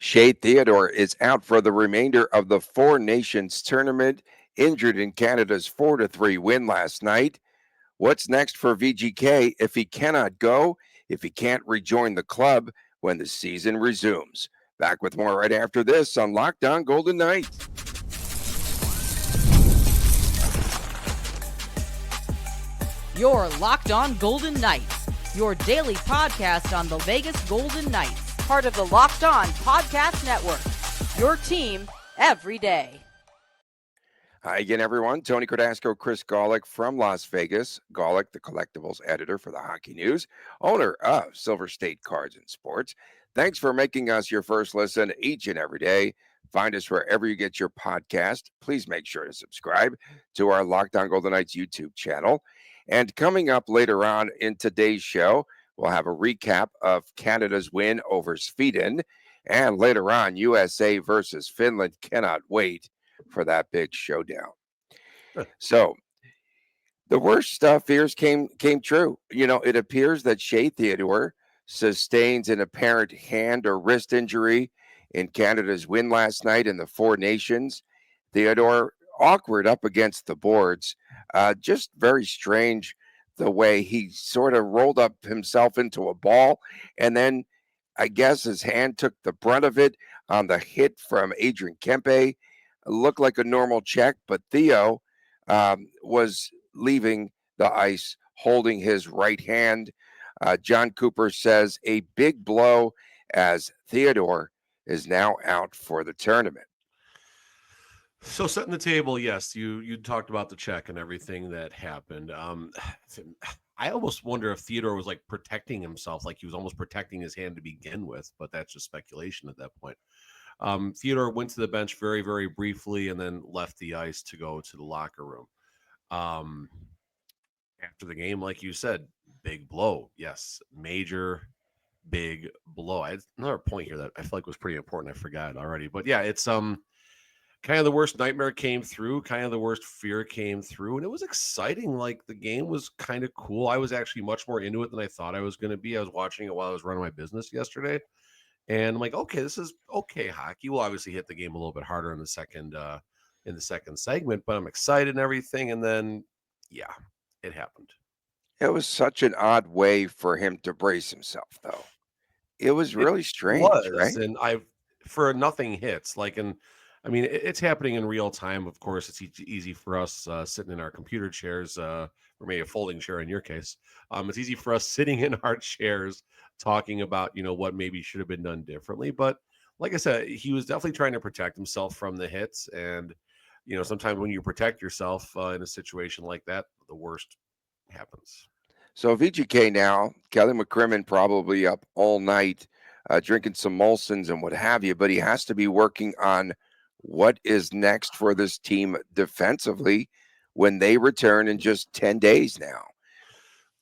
Shay Theodore is out for the remainder of the Four Nations tournament, injured in Canada's 4-3 win last night. What's next for VGK if he cannot go, if he can't rejoin the club when the season resumes? Back with more right after this on Locked On Golden Knights. You're Locked On Golden Knights, your daily podcast on the Vegas Golden Knights, part of the Locked On Podcast Network, your team every day. Hi again, everyone. Tony Cardasco, Chris Golick from Las Vegas. Golick, the collectibles editor for the Hockey News, owner of Silver State Cards and Sports. Thanks for making us your first listen each and every day. Find us wherever you get your podcast. Please make sure to subscribe to our Locked On Golden Knights YouTube channel. And coming up later on in today's show, we'll have a recap of Canada's win over Sweden. And later on, USA versus Finland. Cannot wait for that big showdown. So the worst fears came true. You know, it appears that Shea Theodore sustains an apparent hand or wrist injury in Canada's win last night in the Four Nations. Theodore awkward up against the boards. Just very strange the way he sort of rolled up himself into a ball, and then I guess his hand took the brunt of it on the hit from Adrian Kempe. Looked like a normal check, but Theo was leaving the ice holding his right hand. John Cooper says a big blow as Theodore is now out for the tournament. So setting the table, yes, you talked about the check and everything that happened. I almost wonder if Theodore was like protecting himself, like he was almost protecting his hand to begin with, but that's just speculation at that point. Theodore went to the bench very, very briefly and then left the ice to go to the locker room. After the game, like you said, big blow. Yes, major, big blow. I had another point here that I feel like was pretty important. I forgot already. But yeah, it's kind of the worst nightmare came through, kind of the worst fear came through, and it was exciting. Like the game was kind of cool. I was actually much more into it than I thought I was going to be. I was watching it while I was running my business yesterday. And I'm like, okay, this is okay hockey. We'll obviously hit the game a little bit harder in the second segment, but I'm excited and everything. And then, yeah, it happened. It was such an odd way for him to brace himself, though. It was really strange, right? And for nothing hits, like, and I mean, it's happening in real time. Of course, it's easy for us sitting in our computer chairs, or maybe a folding chair in your case. It's easy for us sitting in our chairs talking about, what maybe should have been done differently. But like I said, he was definitely trying to protect himself from the hits. And, sometimes when you protect yourself in a situation like that, the worst happens. So VGK now, Kelly McCrimmon probably up all night drinking some Molsons and what have you, but he has to be working on what is next for this team defensively when they return in just 10 days now.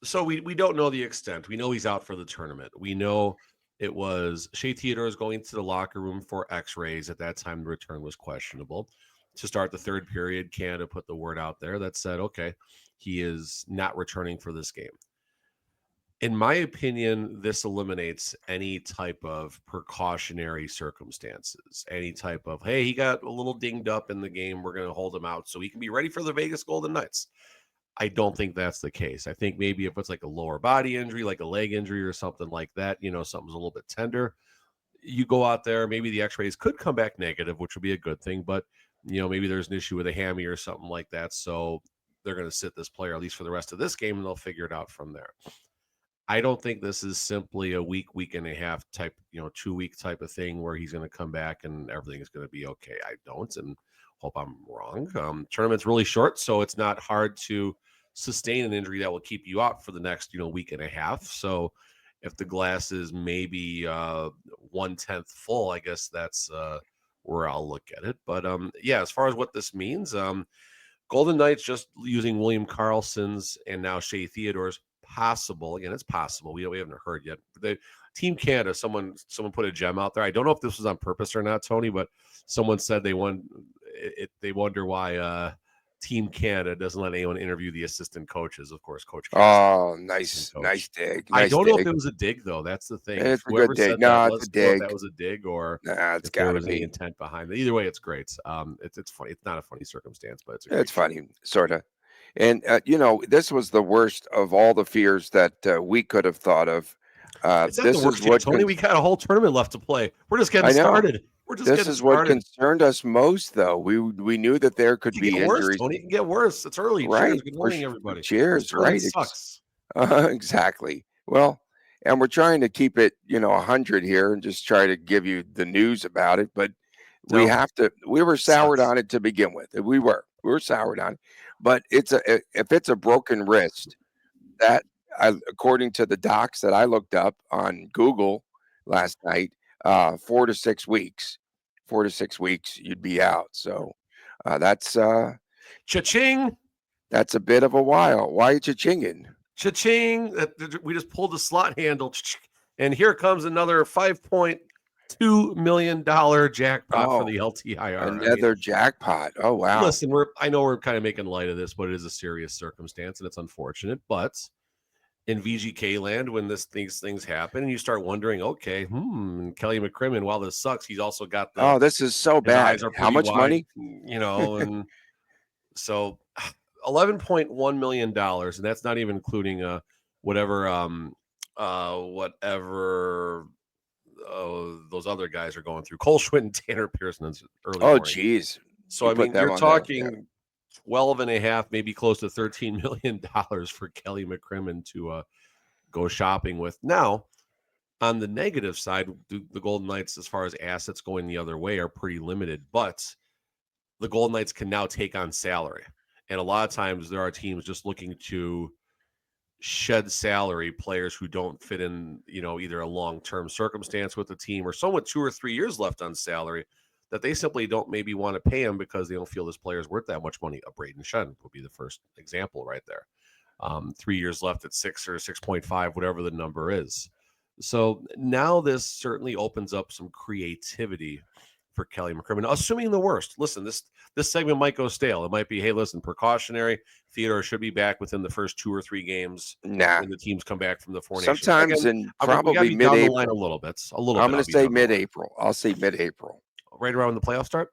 So we don't know the extent. We know he's out for the tournament. We know it was Shea Theodore is going to the locker room for x-rays. At that time, the return was questionable. To start the third period, Canada put the word out there that said, okay, he is not returning for this game. In my opinion, this eliminates any type of precautionary circumstances, any type of, hey, he got a little dinged up in the game, we're going to hold him out so he can be ready for the Vegas Golden Knights. I don't think that's the case. I think maybe if it's like a lower body injury, like a leg injury or something like that, something's a little bit tender, you go out there, maybe the x-rays could come back negative, which would be a good thing, but maybe there's an issue with a hammy or something like that, so they're going to sit this player at least for the rest of this game and they'll figure it out from there. I don't think this is simply a week and a half type, 2-week type of thing where he's going to come back and everything is going to be okay. I don't, and hope I'm wrong. Tournament's really short, so it's not hard to sustain an injury that will keep you out for the next, week and a half. So if the glass is maybe 1/10 full, I guess that's where I'll look at it. But yeah, as far as what this means, Golden Knights just using William Karlsson's and now Shea Theodore's possible. Again, it's possible. We haven't heard yet. The Team Canada, someone put a gem out there. I don't know if this was on purpose or not, Tony, but someone said they wonder why Team Canada doesn't let anyone interview the assistant coaches. Of course, Coach Cassidy, Oh, assistant nice, coach. dig, I nice don't know if dig. it was a dig though. That's the thing. If It's a good whoever dig. said that, No, let it's a us know if that dig. was a dig or Nah, it's if there got to was any be. intent behind it. Either way, it's great. It's funny. It's not a funny circumstance, but it's a It's great joke. funny, sort of. And this was the worst of all the fears that we could have thought of. It's not the This is worst yet, what Tony. We got a whole tournament left to play. We're just getting I know. started. We're just This getting is what started. concerned us most, though. We knew that there could It can be get worse, injuries. Tony. It can get worse. It's early. Cheers. Right. Good morning, everybody. This Cheers. tournament Right. sucks. Exactly. Well, and we're trying to keep it, 100 here and just try to give you the news about it. But No, we were soured sucks. on it to begin with. We were soured on it. But if it's a broken wrist, that according to the docs that I looked up on Google last night, 4 to 6 weeks, 4 to 6 weeks, you'd be out. So uh, that's uh, Cha-ching. that's a bit of a while. Why are you chinging? Cha-ching. We just pulled the slot handle. And here comes another $5.2 million jackpot for Oh, the LTIR. I mean, another jackpot. Oh wow. listen, I know we're kind of making light of this, but it is a serious circumstance and it's unfortunate. But in VGK land, when these things happen, and you start wondering, okay, Kelly McCrimmon, while this sucks, he's also got Oh, this is so his eyes bad. are How pretty much wide, money? and so $11.1 million, and that's not even including whatever those other guys are going through. Cole Schwinn and Tanner Pearson in early Oh morning. geez. So You I put mean, them you're on the yeah. talking 12 and a half, maybe close to $13 million for Kelly McCrimmon to go shopping with. Now, on the negative side, the Golden Knights, as far as assets going the other way, are pretty limited, but the Golden Knights can now take on salary. And a lot of times there are teams just looking to shed salary players who don't fit in, either a long-term circumstance with the team or someone 2 or 3 years left on salary that they simply don't maybe want to pay him because they don't feel this player is worth that much money. A Braden Shen would be the first example right there. 3 years left at 6 or 6.5, whatever the number is. So now this certainly opens up some creativity for Kelly McCrimmon, assuming the worst. Listen, this segment might go stale. It might be, hey, listen, precautionary. Theodore should be back within the first 2 or 3 games Nah. when the teams come back from the Four Nations. Sometimes Again, in we got to probably be down the line a mid-April. little bit. I'm going to say down the line. mid-April. I'll say mid-April. Right around when the playoffs start?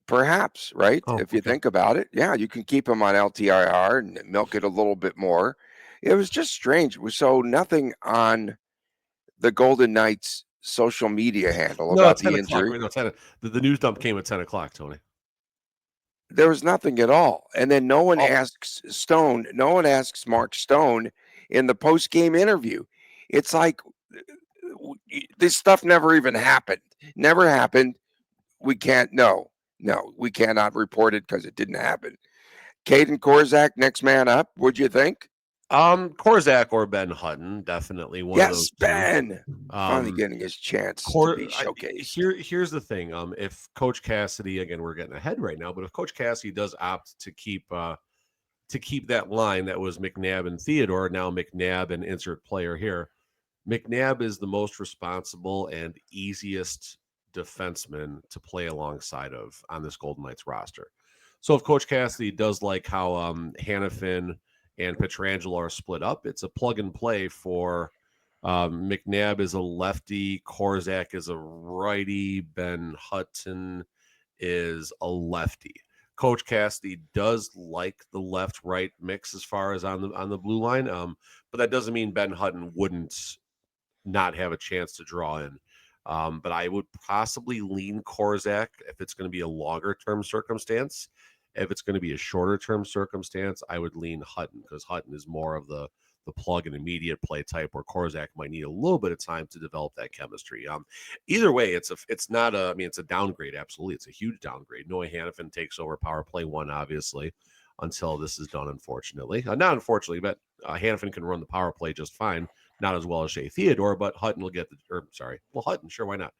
Perhaps, right? Oh, If you okay. think about it. Yeah, you can keep them on LTIR and milk it a little bit more. It was just strange. So nothing on the Golden Knights social media handle No, about 10 the o'clock. injury. Right, no, 10. The news dump came at 10 o'clock, Tony. There was nothing at all. And then no one Oh. asks Mark Stone in the post-game interview. It's like this stuff never even happened. Never happened. We can't we cannot report it because it didn't happen. Caden Korzak, next man up. Would you think? Korzak or Ben Hutton, definitely one of those Yes, two. Ben. Finally getting his chance to be showcased. Here's the thing. If Coach Cassidy, again, we're getting ahead right now, but if Coach Cassidy does opt to keep that line that was McNabb and Theodore, now McNabb and insert player here. McNabb is the most responsible and easiest defenseman to play alongside of on this Golden Knights roster. So if Coach Cassidy does like how Hannafin and Pietrangelo are split up, it's a plug and play for McNabb is a lefty, Korzak is a righty, Ben Hutton is a lefty. Coach Cassidy does like the left-right mix as far as on the blue line, but that doesn't mean Ben Hutton wouldn't not have a chance to draw in. But I would possibly lean Korzak if it's going to be a longer-term circumstance. If it's going to be a shorter-term circumstance, I would lean Hutton because Hutton is more of the plug and immediate play type where Korzak might need a little bit of time to develop that chemistry. Either way, it's a downgrade. Absolutely. It's a huge downgrade. Noah Hannafin takes over power play 1, obviously, until this is done, unfortunately. Not unfortunately, but Hannafin can run the power play just fine. Not as well as Shea Theodore, but Hutton will get Hutton, sure, why not?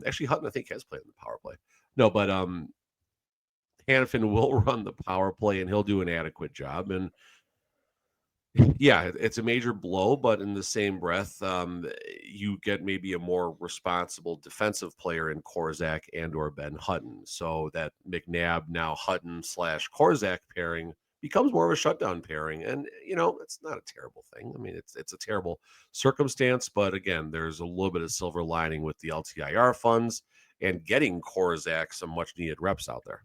Actually, Hutton, I think, has played in the power play. No, but Hannafin will run the power play, and he'll do an adequate job. And Yeah, it's a major blow, but in the same breath, you get maybe a more responsible defensive player in Korzak and or Ben Hutton. So that McNabb now Hutton slash Korzak pairing becomes more of a shutdown pairing, and it's not a terrible thing. I mean, it's a terrible circumstance, but again, there's a little bit of silver lining with the LTIR funds and getting Korzak some much needed reps out there.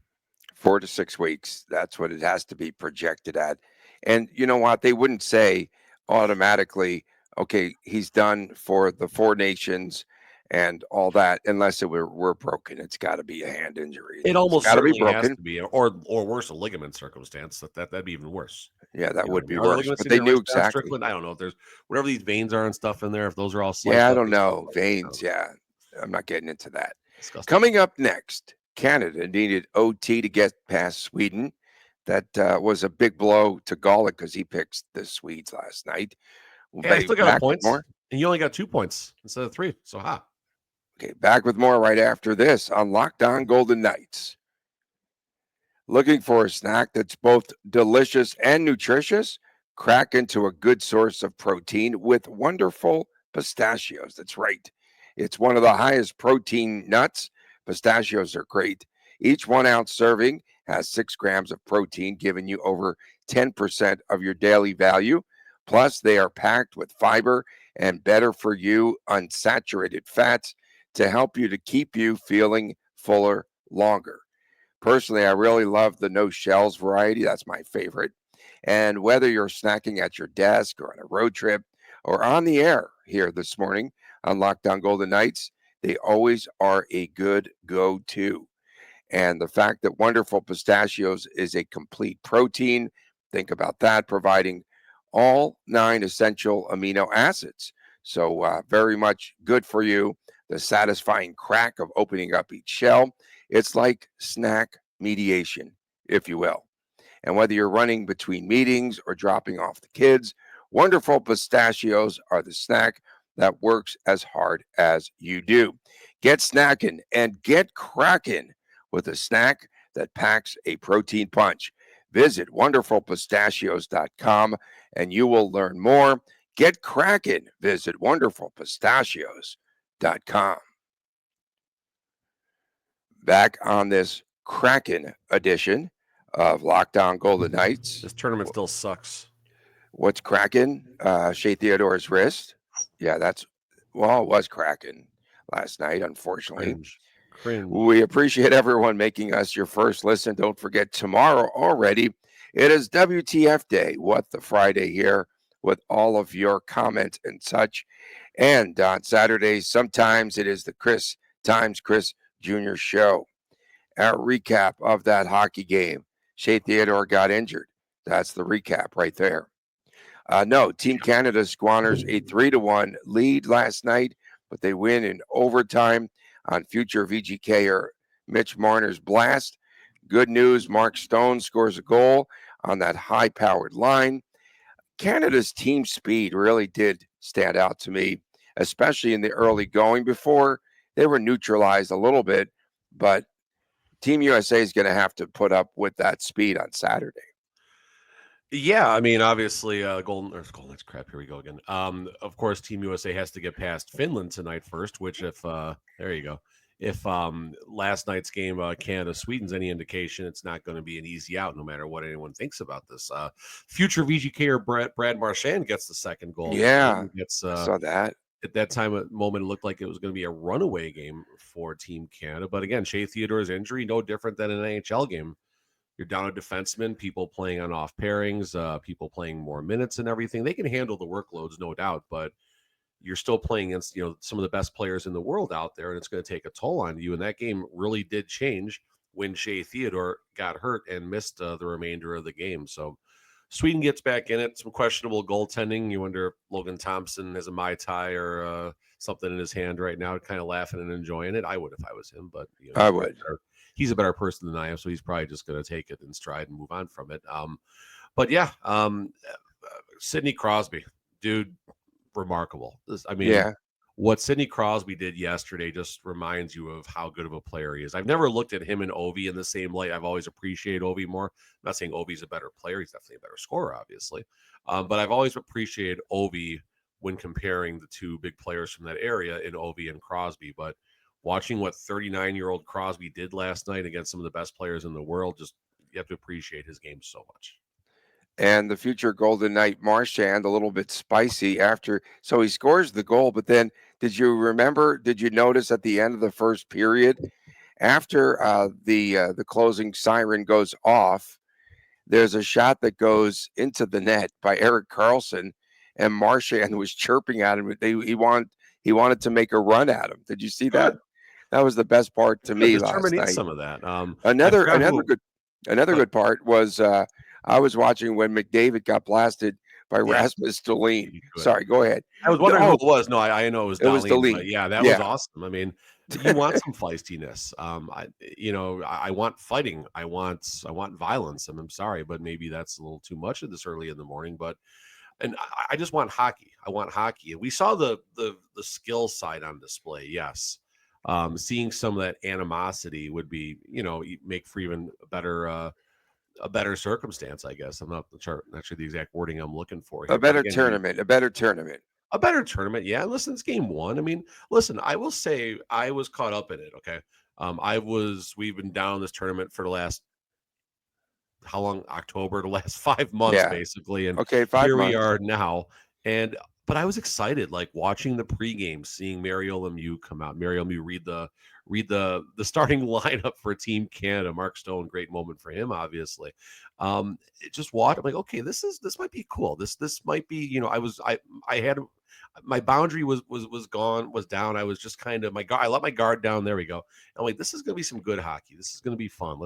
4 to 6 weeks. That's what it has to be projected at. And you know what? They wouldn't say automatically, okay, he's done for the four nations and all that, unless it were broken. It's got to be a hand injury. It It's almost got to be certainly has broken. to be, or worse, a ligament circumstance. That'd be even worse. Yeah, that You know what would I be mean? Are the worse. ligaments But in they your knew wrist bad, exactly. Strickland? I don't know if there's whatever these veins are and stuff in there. If those are all sliced Yeah, I up, don't and stuff, know. I don't Veins. know. Yeah, I'm not getting into that. Disgusting. Coming up next, Canada needed OT to get past Sweden. That was a big blow to Golick because he picked the Swedes last night. We'll Hey, I be still got a back with points, more. and you only got 2 points instead of 3. So Okay, back with more right after this on Locked On Golden Knights. Looking for a snack that's both delicious and nutritious? Crack into a good source of protein with wonderful pistachios. That's right. It's one of the highest protein nuts. Pistachios are great. Each 1 ounce serving has 6 grams of protein, giving you over 10% of your daily value. Plus, they are packed with fiber and better for you unsaturated fats to help you to keep you feeling fuller longer. Personally, I really love the no shells variety. That's my favorite. And whether you're snacking at your desk or on a road trip or on the air here this morning on Lockdown Golden Knights, they always are a good go to. And the fact that Wonderful Pistachios is a complete protein, think about that, providing all 9 essential amino acids. So, very much good for you. The satisfying crack of opening up each shell. It's like snack mediation, if you will. And whether you're running between meetings or dropping off the kids, Wonderful Pistachios are the snack that works as hard as you do. Get snacking and get cracking with a snack that packs a protein punch. Visit wonderfulpistachios.com and you will learn more. Get cracking. Visit wonderfulpistachios.com. Back on this Kraken edition of Lockdown Golden Knights. this tournament still sucks. What's cracking? Shea Theodore's wrist. Yeah, it was cracking last night, unfortunately. Cringe. We appreciate everyone making us your first listen. Don't forget, tomorrow already, it is WTF Day. What the Friday here with all of your comments and such. And on Saturdays, sometimes it is the Chris Jr. show. Our recap of that hockey game. Shea Theodore got injured. That's the recap right there. No, Team Canada squanders a 3-1 lead last night, but they win in overtime on future VGKer Mitch Marner's blast. Good news, Mark Stone scores a goal on that high-powered line. Canada's team speed really did stand out to me, especially in the early going. Before they were neutralized a little bit, but Team USA is going to have to put up with that speed on Saturday. Yeah, I mean, obviously, Golden. That's crap. Here we go again. Of course, Team USA has to get past Finland tonight first. Which, if there you go, if last night's game, Canada Sweden's any indication, it's not going to be an easy out, no matter what anyone thinks about this. Future VGK or Brad Marchand gets the second goal. Yeah, Gets I saw that. at that time at moment it looked like it was going to be a runaway game for Team Canada. But again, Shea Theodore's injury, no different than an NHL game. You're down a defenseman, people playing on off pairings, people playing more minutes and everything. They can handle the workloads, no doubt, but you're still playing against some of the best players in the world out there, and it's going to take a toll on you. And that game really did change when Shea Theodore got hurt and missed the remainder of the game. So Sweden gets back in it. Some questionable goaltending. You wonder if Logan Thompson has a Mai Tai or something in his hand right now, kind of laughing and enjoying it. I would if I was him, but I would. He's a better person than I am, so he's probably just going to take it in stride and move on from it. But yeah, Sidney Crosby, dude, remarkable. I mean, Yeah. what Sidney Crosby did yesterday just reminds you of how good of a player he is. I've never looked at him and Ovi in the same light. I've always appreciated Ovi more. I'm not saying Ovi's a better player. He's definitely a better scorer, obviously. But I've always appreciated Ovi when comparing the two big players from that area in Ovi and Crosby. But watching what 39-year-old Crosby did last night against some of the best players in the world, just you have to appreciate his game so much. And the future Golden Knight Marchand a little bit spicy after. So he scores the goal, but then did you notice at the end of the first period, after the closing siren goes off, there's a shot that goes into the net by Eric Carlson, and Marchand was chirping at him. He wanted to make a run at him. Did you see that? Good. That was the best part to Good. me The tournament last needs night. some of that. Another good part was I was watching when McDavid got blasted by Rasmus Dahlin. Sorry, go ahead. I was wondering who it was. No, I know it was Dahlin. But yeah, that was awesome. I mean, you want some feistiness. I want fighting. I want violence. I'm sorry, but maybe that's a little too much at this early in the morning. But I just want hockey. I want hockey. We saw the skill side on display. Yes. Seeing some of that animosity would be, make for even a better circumstance, I guess. I'm not sure the exact wording I'm looking for here. A better tournament. A better tournament. Yeah. Listen, it's game one. I mean, listen, I will say I was caught up in it. Okay. We've been down this tournament for the last, how long? October, the last 5 months, basically. And okay, 5 here months. We are now. But I was excited, like watching the pregame, seeing Mario Lemieux come out. Mario Lemieux read the starting lineup for Team Canada. Mark Stone, great moment for him, obviously. Just watch. I'm like, okay, this might be cool. This might be, I had my boundary was down. I was just kind of I let my guard down. There we go. I'm like, this is going to be some good hockey. This is going to be fun.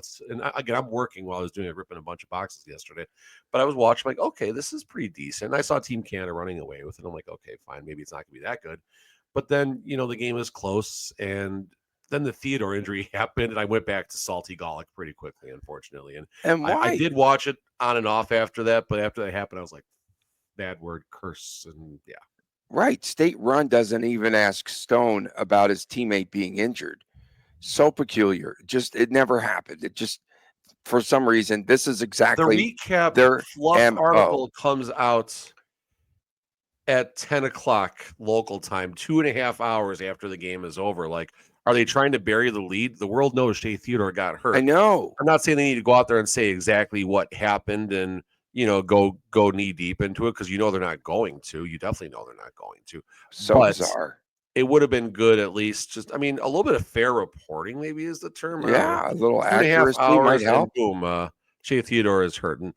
Again, I'm working while I was doing it, ripping a bunch of boxes yesterday, but I was watching like, okay, this is pretty decent. And I saw Team Canada running away with it. I'm like, okay, fine. Maybe it's not going to be that good. But then, the game is close, and then the Theodore injury happened, and I went back to salty Golic pretty quickly, unfortunately. And why? I did watch it on and off after that, but after that happened, I was like, bad word, curse, and yeah. Right. State Run doesn't even ask Stone about his teammate being injured. So peculiar. It never happened. It just, for some reason, this is exactly the recap. Their fluff article comes out at 10 o'clock local time, 2.5 hours after the game is over. Like, are they trying to bury the lead? The world knows Shea Theodore got hurt. I know. I'm not saying they need to go out there and say exactly what happened and go knee deep into it, because they're not going to. You definitely know they're not going to. So bizarre. It would have been good, at least, a little bit of fair reporting, maybe is the term. Yeah, a little accuracy might help. Boom, Shea Theodore is hurting.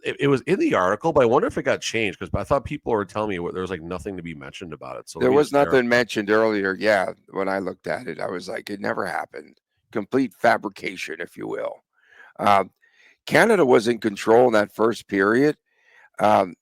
It was in the article, but I wonder if it got changed, because I thought people were telling me there was like nothing to be mentioned about it. So there was nothing mentioned earlier. Yeah, when I looked at it, I was like, it never happened. Complete fabrication, if you will. Canada was in control in that first period. The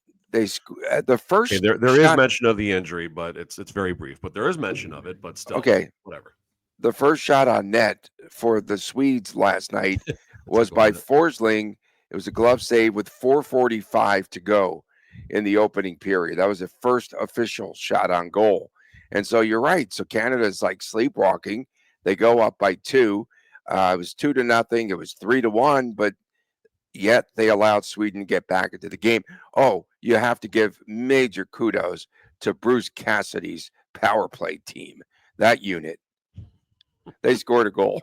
first there is mention of the injury, but it's very brief. But there is mention of it, but still, okay, whatever. The first shot on net for the Swedes last night was by Forsling. It was a glove save with 4:45 to go in the opening period. That was the first official shot on goal. And so you're right. So Canada is like sleepwalking. They go up by 2. It was 2-0. It was 3-1, but yet they allowed Sweden to get back into the game. Oh, you have to give major kudos to Bruce Cassidy's power play team. That unit, they scored a goal.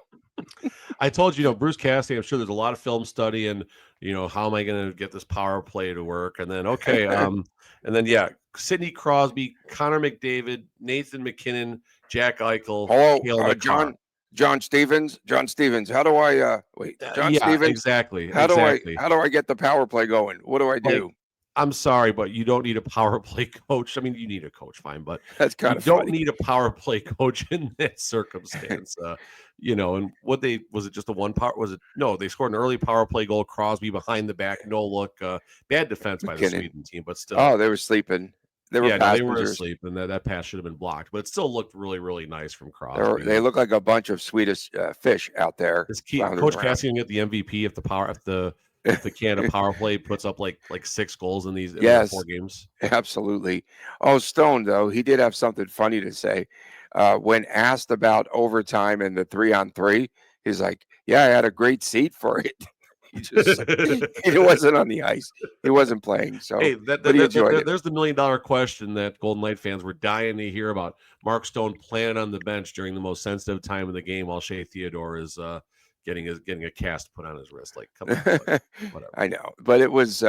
I told you, Bruce Cassidy, I'm sure there's a lot of film study and, how am I going to get this power play to work? And then, okay. And then, Sidney Crosby, Connor McDavid, Nathan McKinnon, Jack Eichel. John Stevens. How do I John Stevens? Exactly. How do I get the power play going? What do I do? I'm sorry, but you don't need a power play coach. I mean, you need a coach, fine, but that's kind of don't need a power play coach in that circumstance. And was it just a one power? Was it no? They scored an early power play goal. Crosby behind the back, no look, bad defense by the Sweden team, but still. Oh, they were sleeping. They were asleep, and that pass should have been blocked. But it still looked really, really nice from Crosby. They look like a bunch of Swedish fish out there. Coach Cassidy can get the MVP if the if the Canada power play puts up like 6 goals in these in their 4 Yes, games. absolutely. Oh, Stone, though, he did have something funny to say. When asked about overtime and the 3-on-3, he's like, "Yeah, I had a great seat for it." He just he wasn't on the ice. He wasn't playing, Hey, so but he enjoyed it. there's the $1,000,000 question that Golden Knight fans were dying to hear about. Mark Stone playing on the bench during the most sensitive time of the game while Shea Theodore is getting a cast put on his wrist. Like, come on, but whatever. I know, but it was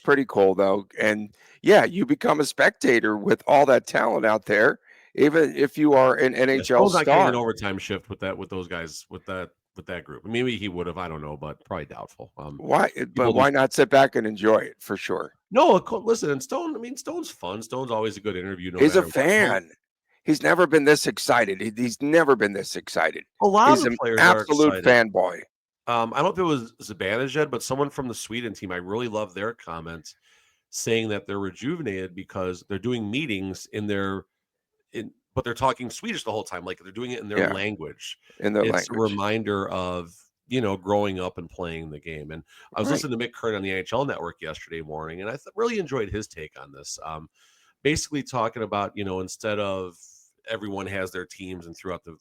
pretty cool though, and yeah, you become a spectator with all that talent out there, even if you are an Yeah, NHL Stone's not getting an star. overtime shift with those guys with that group. Maybe he would have. I don't know, but probably doubtful. Why? But People do. why not sit back and enjoy it for sure? No, listen, and Stone. I mean, Stone's fun. Stone's always a good interview, no He's a matter what. fan. He's never been this excited. He's never been this excited. A lot of He's the an players are absolute excited. fanboy. I don't know if it was Zibanejad, but someone from the Sweden team. I really love their comments saying that they're rejuvenated because they're doing meetings but they're talking Swedish the whole time, like they're doing it in their Yeah, language. in their It's a language. reminder of growing up and playing the game. And I was Right. listening to Mick Kern on the NHL Network yesterday morning, and I really enjoyed his take on this. Basically talking about instead of everyone has their teams and throughout the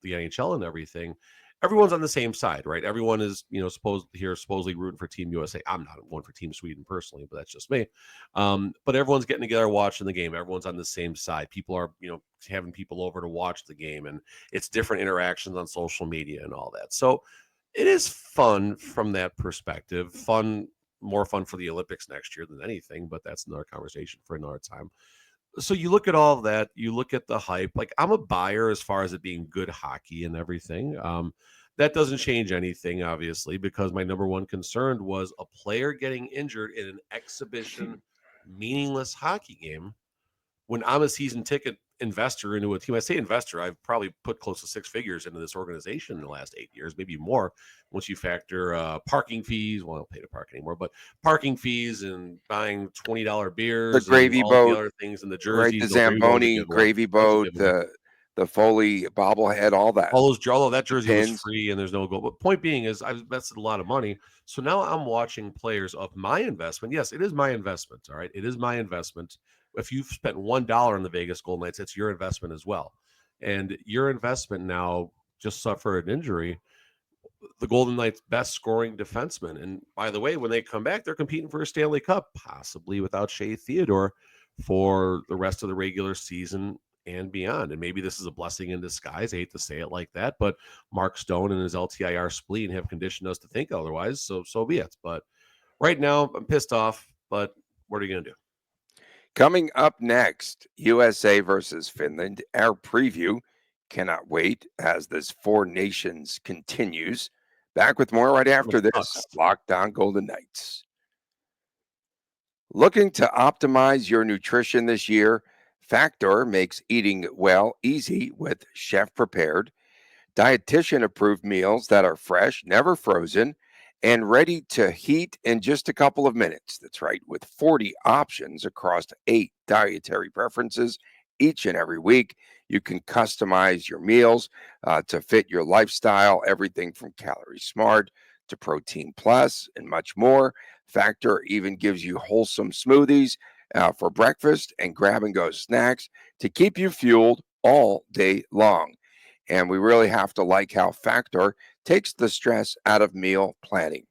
NHL and everything, everyone's on the same side, right? Everyone is supposedly rooting for Team USA. I'm not one for Team Sweden personally, but that's just me. But everyone's getting together watching the game. Everyone's on the same side. People are having people over to watch the game, and it's different interactions on social media and all that. So it is fun from that perspective. More fun for the Olympics next year than anything, but that's another conversation for another time. So you look at all of that, you look at the hype. Like, I'm a buyer as far as it being good hockey and everything. That doesn't change anything, obviously, because my number one concern was a player getting injured in an exhibition, meaningless hockey game when I'm a season ticket investor into a team. I say investor, I've probably put close to 6 figures into this organization in the last 8 years, maybe more. Once you factor parking fees, well, I don't pay to park anymore, but parking fees and buying $20 The beers and gravy all the boat, other things and the right? The jerseys. No, gravy boat was a Zamboni giveaway. gravy That was a boat, giveaway. the Foley bobblehead, all that. Although that The jersey was pins. free and there's no goal. But point being is I've invested a lot of money. So now I'm watching players of my investment. Yes, it is my investment. All right. It is my investment. If you've spent $1 on the Vegas Golden Knights, it's your investment as well. And your investment now just suffered an injury. The Golden Knights' best scoring defenseman. And by the way, when they come back, they're competing for a Stanley Cup, possibly without Shea Theodore for the rest of the regular season and beyond. And maybe this is a blessing in disguise. I hate to say it like that, but Mark Stone and his LTIR spleen have conditioned us to think otherwise. So be it. But right now, I'm pissed off. But what are you going to do? Coming up next, USA versus Finland. Our preview cannot wait as this Four Nations continues. Back with more right Stomach after this. sucks. Locked on Golden Knights. Looking to optimize your nutrition this year? Factor makes eating well easy with chef prepared, dietitian approved meals that are fresh, never frozen, and ready to heat in just a couple of minutes. That's right, with 40 options across 8 dietary preferences each and every week. You can customize your meals to fit your lifestyle, everything from Calorie Smart to Protein Plus and much more. Factor even gives you wholesome smoothies for breakfast and grab and go snacks to keep you fueled all day long. And we really have to like how Factor takes the stress out of meal planning.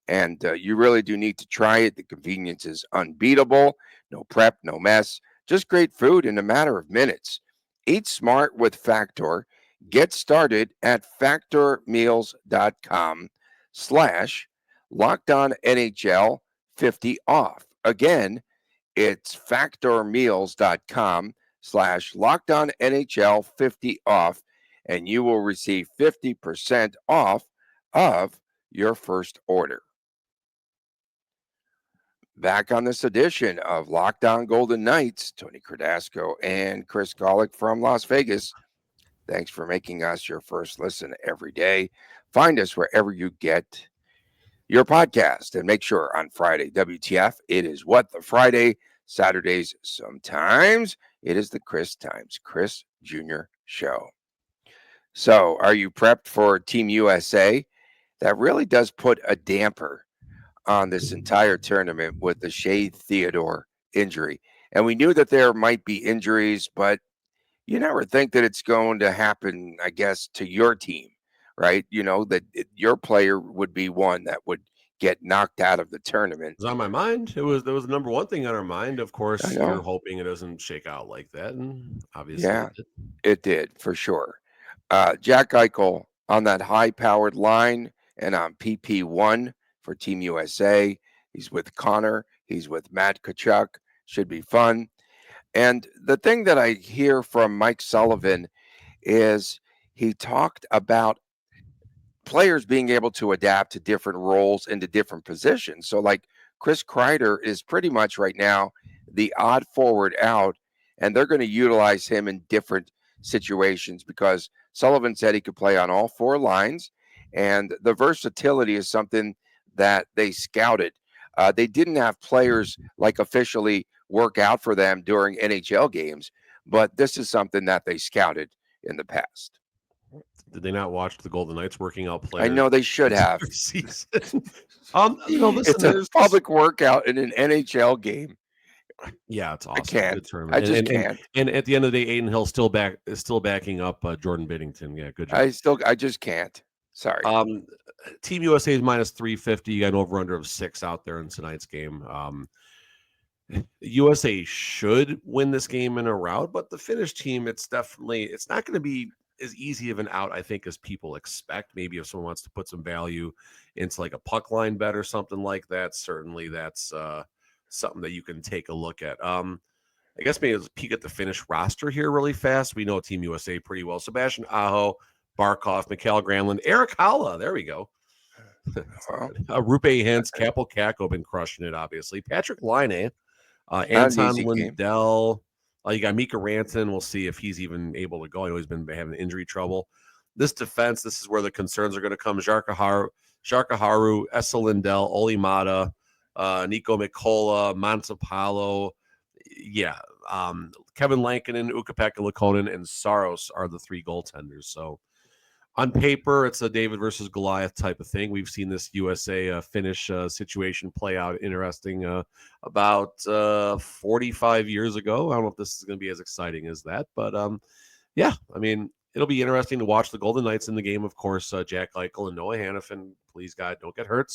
And you really do need to try it. The convenience is unbeatable. No prep, no mess, just great food in a matter of minutes. Eat smart with Factor. Get started at factormeals.com slash lockedonnhl 50 off. Again, it's factormeals.com slash lockedonnhl 50 off, and you will receive 50% off of your first order. Back on this edition of Locked On Golden Knights, Tony Cardasco and Chris Golick from Las Vegas. Thanks for making us your first listen every day. Find us wherever you get your podcast, and make sure on Friday, WTF, it is What the Friday. Saturdays, sometimes it is the Chris times Chris Jr. show. So, are you prepped for Team USA? That really does put a damper on this entire tournament with the Shea Theodore injury. And we knew that there might be injuries, but you never think that it's going to happen, I guess, to your team, right? That your player would be one that would get knocked out of the tournament. It was on my mind. There was the number one thing on our mind. Of I course, you're know. hoping it doesn't shake out like that, and obviously Yeah, it did. it did for sure. Jack Eichel on that high powered line and on PP1 for Team USA. He's with Connor. He's with Matt Kachuk. Should be fun. And the thing that I hear from Mike Sullivan is he talked about players being able to adapt to different roles into different positions. So, like Chris Kreider is pretty much right now the odd forward out, and they're going to utilize him in different situations because Sullivan said he could play on all four lines, and the versatility is something that they scouted. They didn't have players like officially work out for them during NHL games, but this is something that they scouted in the past. Did they not watch the Golden Knights working out I players know they should this have. season? Listen, It's a there's public workout in an NHL game. yeah, it's I awesome. can't. Good tournament, I just and can't. and at the end of the day, Aiden Hill is still backing up Jordan Binnington. Yeah, good job. I just can't. Sorry. Um, Team USA is minus 350. You got an over under of 6 out there in tonight's game. USA should win this game in a rout, but the Finnish team, it's not going to be as easy of an out, I think, as people expect. Maybe if someone wants to put some value into like a puck line bet or something like that, certainly that's something that you can take a look at. I guess maybe let's peek at the Finnish roster here really fast. We know Team USA pretty well. Sebastian Aho, Barkov, Mikael Granlund, Eric Haula. There we go. Well, Rupe Hintz, Kapel Kakko been crushing it, obviously. Patrick Laine, not an Anton easy game. Lindell. You got Mika Rantanen. We'll see if he's even able to go. I know he's been having injury trouble. This defense, this is where the concerns are going to come. Jarkharu, Esa Lindell, Oli Mata, Nico Mikola, Montepalo. Yeah. Kevin Lankinen, Ukko-Pekka Luukkonen, and Saros are the 3 goaltenders. So on paper, it's a David versus Goliath type of thing. We've seen this USA Finnish situation play out interesting about 45 years ago. I don't know if this is going to be as exciting as that, but yeah, I mean, it'll be interesting to watch the Golden Knights in the game. Of course, Jack Eichel and Noah Hannafin, please God, don't get hurt.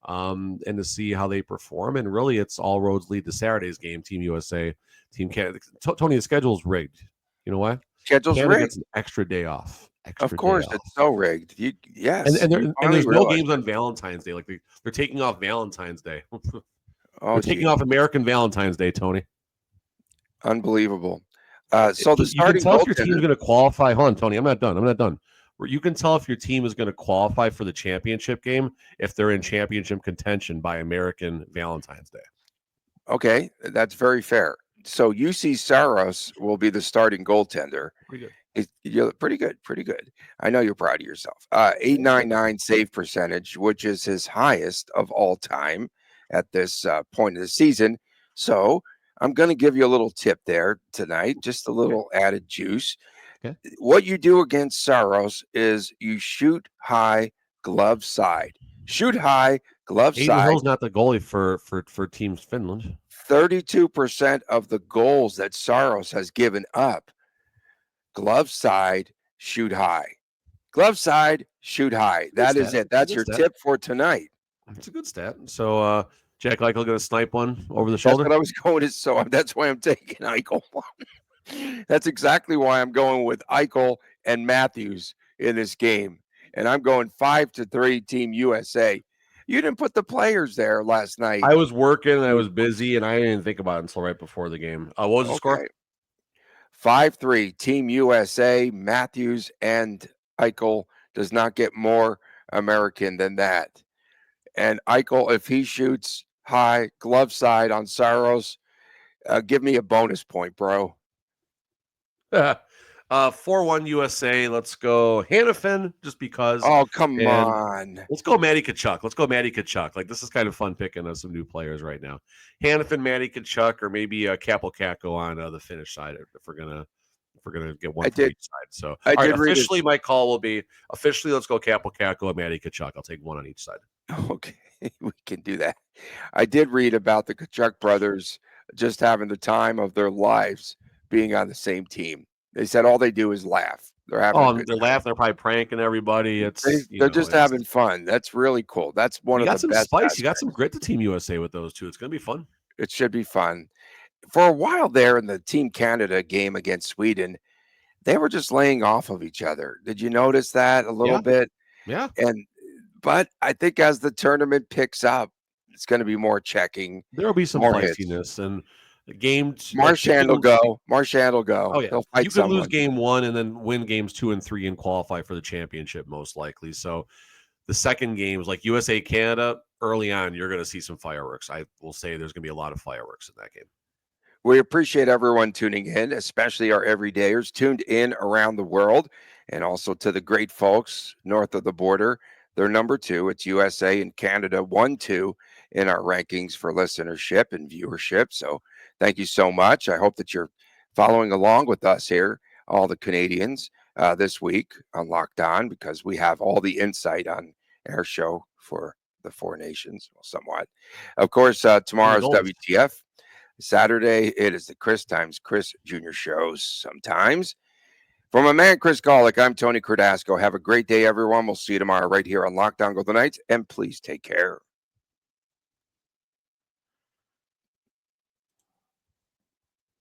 And to see how they perform. And really, it's all roads lead to Saturday's game. Team USA, Team Canada. Tony, the schedule's rigged. You know why? Schedule's Canada rigged. gets an extra day off. Of course, it's so rigged. Yes. And You there's finally no realize games it. on Valentine's Day. Like they're taking off Valentine's Day. Oh, They're taking gee. off American Valentine's Day, Tony. Unbelievable. So the You can starting tell if your team's goaltender, going to qualify. Hold on, Tony. I'm not done. You can tell if your team is going to qualify for the championship game if they're in championship contention by American Valentine's Day. okay, that's very fair. So UC Saros will be the starting goaltender. Pretty good. You're pretty good. I know you're proud of yourself. 899 save percentage, which is his highest of all time at this point of the season. So I'm going to give you a little tip there tonight, just a little added juice. Okay. What you do against Saros is you shoot high, glove side. Shoot high, glove Aiden side. Hill's not the goalie for Team Finland. 32% of the goals that Saros has given up, glove side, shoot high. Glove side, shoot high. That is it. That's your tip for tonight. It's a good stat. So Jack Eichel going to snipe one over the That's shoulder? what I was going to. So that's why I'm taking Eichel. That's exactly why I'm going with Eichel and Matthews in this game. And I'm going 5-3 Team USA. You didn't put the players there last night. I was working, I was busy, and I didn't even think about it until right before the game. What was the score? 5-3 Team USA. Matthews and Eichel does not get more American than that. And Eichel, if he shoots high, glove side on Saros, give me a bonus point, bro. 4-1 USA. Let's go Hannafin, just because. Oh, come And on. let's go Matty Kachuk. Like, this is kind of fun picking on some new players right now. Hannafin, Matty Kachuk, or maybe Kapel Kakko on the Finnish side if we're gonna get one from each side. So I did read officially my call will be let's go Kapel Kakko and Matty Kachuk. I'll take one on each side. Okay. We can do that. I did read about the Kachuk brothers just having the time of their lives being on the same team. They said all they do is laugh. They're having a Oh, good they're time. laughing. They're probably pranking everybody. They're just having fun. That's really cool. That's one You of got the some best spice. You got some aspects. grit to Team USA with those two. It's gonna be fun. It should be fun. For a while there in the Team Canada game against Sweden, they were just laying off of each other. Did you notice that a little Yeah, bit? yeah. And but I think as the tournament picks up, it's going to be more checking, There'll be some more hits. feistiness and the game. Like you Marchand will can. go. Marchand will Oh go. yeah, He'll you fight can lose someone. game 1 and then win games 2 and 3 and qualify for the championship most likely. So the second games like USA Canada early on, you're going to see some fireworks. I will say there's going to be a lot of fireworks in that game. We appreciate everyone tuning in, especially our everydayers tuned in around the world, and also to the great folks north of the border. They're number 2. It's USA and Canada 1, 2 in our rankings for listenership and viewership. So thank you so much. I hope that you're following along with us here, all the Canadians, this week on Locked On, because we have all the insight on our show for the four nations, well, somewhat. Of course, And the tomorrow's goals. WTF. Saturday, it is the Chris times Chris Jr. shows sometimes. For my man, Chris Golick, I'm Tony Cardasco. Have a great day, everyone. We'll see you tomorrow right here on Lockdown Golden Knights, and please take care.